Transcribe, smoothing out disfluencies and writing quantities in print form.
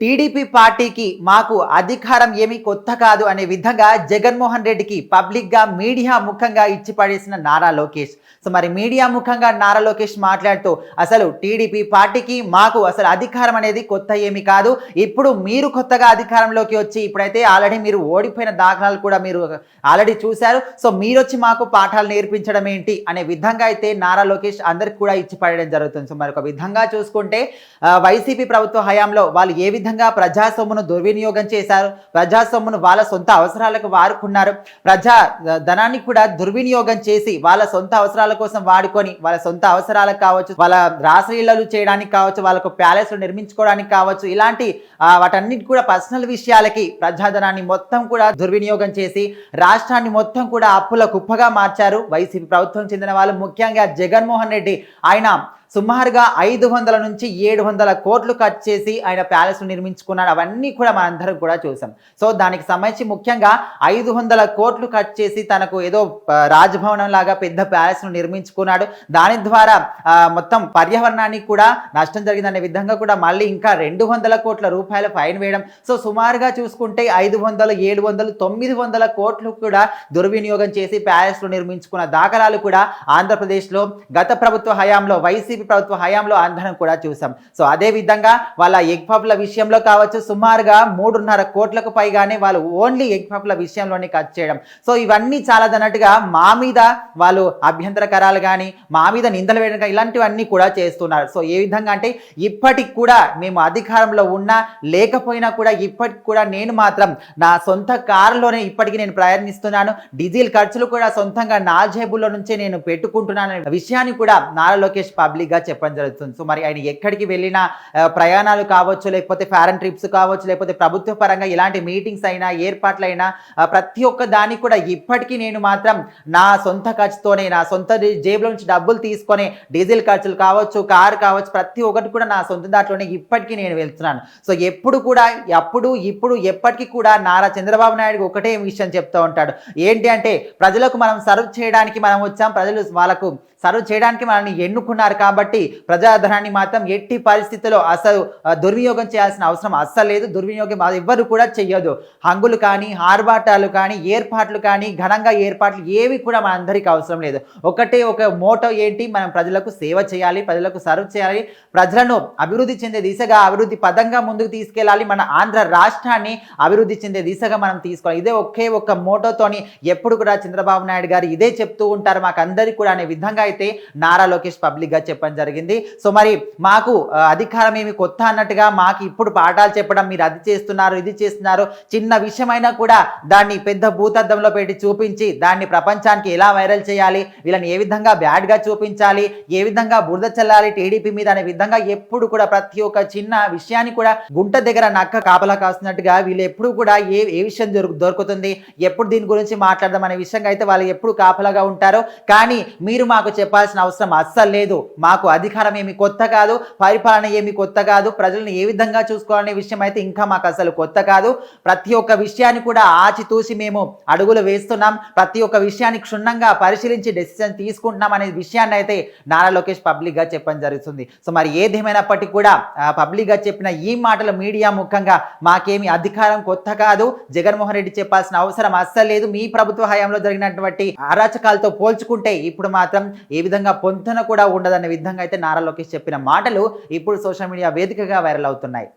TDP పార్టీకి మాకు అధికారం ఏమీ కొత్త కాదు అనే విధంగా జగన్మోహన్ రెడ్డికి పబ్లిక్గా మీడియా ముఖంగా ఇచ్చి పడేసిన నారా లోకేష్. సో మరి మీడియా ముఖంగా నారా లోకేష్ మాట్లాడుతూ అసలు టీడీపీ పార్టీకి మాకు అసలు అధికారం అనేది కొత్త ఏమీ కాదు, ఇప్పుడు మీరు కొత్తగా అధికారంలోకి వచ్చి ఇప్పుడైతే ఆల్రెడీ మీరు ఓడిపోయిన దాఖలాలు కూడా మీరు ఆల్రెడీ చూశారు. సో మీరు వచ్చి మాకు పాఠాలు నేర్పించడం ఏంటి అనే విధంగా అయితే నారా లోకేష్ అందరికి కూడా ఇచ్చి పడేయడం జరుగుతుంది. సో మరి ఒక విధంగా చూసుకుంటే వైసీపీ ప్రభుత్వ హయాంలో వాళ్ళు ఏ విధంగా ప్రజా సొమ్మును దుర్వినియోగం చేశారు, ప్రజా సొమ్మును వాళ్ళ సొంత అవసరాలకు వాడుకున్నారు, ప్రజా ధనాన్ని కూడా దుర్వినియోగం చేసి వాళ్ళ సొంత అవసరాల కోసం వాడుకొని వాళ్ళ సొంత అవసరాలకు కావచ్చు, వాళ్ళ రాసలీలలు చేయడానికి కావచ్చు, వాళ్ళకు ప్యాలెస్లు నిర్మించుకోవడానికి కావచ్చు, ఇలాంటి వాటన్నిటి కూడా పర్సనల్ విషయాలకి ప్రజాధనాన్ని మొత్తం కూడా దుర్వినియోగం చేసి రాష్ట్రాన్ని మొత్తం కూడా అప్పుల కుప్పగా మార్చారు వైసీపీ ప్రభుత్వం చెందిన వాళ్ళు. ముఖ్యంగా జగన్మోహన్ రెడ్డి ఆయన సుమారుగా 500 నుంచి 700 కోట్లు ఖర్చు చేసి ఆయన ప్యాలెస్ నిర్మించుకున్నాడు. అవన్నీ కూడా మనందరం కూడా చూసాం. సో దానికి సంబంధించి ముఖ్యంగా 500 కోట్లు ఖర్చు చేసి తనకు ఏదో రాజభవనం లాగా పెద్ద ప్యాలెస్ నిర్మించుకున్నాడు. దాని ద్వారా మొత్తం పర్యావరణానికి కూడా నష్టం జరిగిందనే విధంగా కూడా మళ్ళీ ఇంకా 200 కోట్ల రూపాయల ఫైన్ వేయడం. సో సుమారుగా చూసుకుంటే 500, 700, 900 కోట్లు కూడా దుర్వినియోగం చేసి ప్యాలెస్లు నిర్మించుకున్న దాఖలాలు కూడా ఆంధ్రప్రదేశ్లో గత ప్రభుత్వ హయాంలో వైసీపీ ప్రభుత్వ హయాంలో అందరం కూడా చూసాం. సో అదే విధంగా వాళ్ళ ఎగ్ పఫ్ల విషయంలో కావచ్చు సుమారుగా 3.5 కోట్లకు పైగానే వాళ్ళు ఓన్లీ ఎగ్ పఫ్ల విషయంలోనే ఖర్చు చేయడం. సో ఇవన్నీ చాలా దన్నట్టుగా మా మీద వాళ్ళు అభ్యంతరకరాలు కానీ మా మీద నిందలు వేయడం కానీ ఇలాంటివన్నీ కూడా చేస్తున్నారు. సో ఏ విధంగా అంటే ఇప్పటికి కూడా మేము అధికారంలో ఉన్నా లేకపోయినా కూడా ఇప్పటికి కూడా నేను మాత్రం నా సొంత కారులోనే ఇప్పటికీ నేను ప్రయాణిస్తున్నాను, డీజిల్ ఖర్చులు కూడా సొంతంగా నా జేబులో నుంచే నేను పెట్టుకుంటున్నాను అనే విషయాన్ని కూడా నారా లోకేష్ పబ్లిక్ గా చెప్పడం జరుగుతుంది. సో మరి ఆయన ఎక్కడికి వెళ్ళినా ప్రయాణాలు కావచ్చు, లేకపోతే ఫారెన్ ట్రిప్స్ కావచ్చు, లేకపోతే ప్రభుత్వ పరంగా ఇలాంటి మీటింగ్స్ అయినా ఏర్పాట్లైనా ప్రతి ఒక్క దానికి కూడా ఇప్పటికీ నేను మాత్రం నా సొంత ఖర్చుతోనే నా సొంత జేబులో నుంచి డబ్బులు తీసుకొని డీజిల్ ఖర్చులు కావచ్చు, కారు కావచ్చు, ప్రతి ఒక్కటి కూడా నా సొంత దాంట్లోనే ఇప్పటికీ నేను వెళ్తున్నాను. సో ఎప్పుడు కూడా ఇప్పుడు ఎప్పటికీ కూడా నారా చంద్రబాబు నాయుడు ఒకటే విషయం చెప్తూ ఉంటాడు. ఏంటి అంటే ప్రజలకు మనం సర్వ్ చేయడానికి మనం వచ్చాం, ప్రజలు వాళ్ళకు సర్వ్ చేయడానికి మనల్ని ఎన్నుకున్నారు కాబట్టి ప్రజాధనాన్ని మాత్రం ఎట్టి పరిస్థితుల్లో అసలు దుర్వినియోగం చేయాల్సిన అవసరం అస్సలు లేదు. దుర్వినియోగం ఎవ్వరు కూడా చెయ్యదు. హంగులు కానీ ఆర్భాటాలు కానీ ఏర్పాట్లు కానీ ఘనంగా ఏర్పాట్లు ఏవి కూడా మనందరికీ అవసరం లేదు. ఒకటే ఒక మోటో ఏంటి, మనం ప్రజలకు సేవ చేయాలి, ప్రజలకు సర్వ్ చేయాలి, ప్రజలను అభివృద్ధి చెందే దిశగా అభివృద్ధి పదంగా ముందుకు తీసుకెళ్ళాలి, మన ఆంధ్ర రాష్ట్రాన్ని అభివృద్ధి చెందే దిశగా మనం తీసుకోవాలి. ఇదే ఒకే ఒక మోటోతోని ఎప్పుడు కూడా చంద్రబాబు నాయుడు గారు ఇదే చెప్తూ ఉంటారు మాకు అందరికీ కూడా అనే విధంగా అయితే నారా లోకేష్ పబ్లిక్ గా చెప్పడం జరిగింది. సో మరి మాకు అధికారం ఏమి కొత్త అన్నట్టుగా మాకు ఇప్పుడు పాఠాలు చెప్పడం, మీరు అది చేస్తున్నారు ఇది చేస్తున్నారు, చిన్న విషయమైనా కూడా దాన్ని పెద్ద భూతద్దంలో పెట్టి చూపించి దాన్ని ప్రపంచానికి ఎలా వైరల్ చేయాలి, వీళ్ళని ఏ విధంగా బ్యాడ్ గా చూపించాలి, ఏ విధంగా బురద చల్లాలి టీడీపీ మీద అనే విధంగా ఎప్పుడు కూడా ప్రతి ఒక్క చిన్న విషయాన్ని కూడా గుంట దగ్గర నక్క కాపలా కాస్తున్నట్టుగా వీళ్ళు ఎప్పుడు కూడా ఏ విషయం దొరుకుతుంది, ఎప్పుడు దీని గురించి మాట్లాడదాం అనే విషయంగా అయితే వాళ్ళు ఎప్పుడు కాపలాగా ఉంటారు. కానీ మీరు మాకు చెప్పాల్సిన అవసరం అస్సలు లేదు. మాకు అధికారం ఏమి కొత్త కాదు, పరిపాలన ఏమి కొత్త కాదు, ప్రజలను ఏ విధంగా చూసుకోవాలనే విషయం అయితే ఇంకా మాకు అసలు కొత్త కాదు. ప్రతి ఒక్క విషయాన్ని కూడా ఆచితూసి మేము అడుగులు వేస్తున్నాం, ప్రతి ఒక్క విషయాన్ని క్షుణ్ణంగా పరిశీలించి డెసిషన్ తీసుకుంటున్నాం అనే విషయాన్ని అయితే నారా లోకేష్ పబ్లిక్ గా చెప్పడం జరుగుతుంది. సో మరి ఏదేమైనప్పటికీ కూడా పబ్లిక్ గా చెప్పిన ఈ మాటలు మీడియా ముఖంగా మాకేమి అధికారం కొత్త కాదు, జగన్మోహన్ రెడ్డి చెప్పాల్సిన అవసరం అస్సలు లేదు, మీ ప్రభుత్వ హయాంలో జరిగినటువంటి అరాచకాలతో పోల్చుకుంటే ఇప్పుడు మాత్రం ఏ విధంగా పొంతన కూడా ఉండదనే విధంగా అయితే నారా లోకేష్ చెప్పిన మాటలు ఇప్పుడు సోషల్ మీడియా వేదికగా వైరల్ అవుతున్నాయి.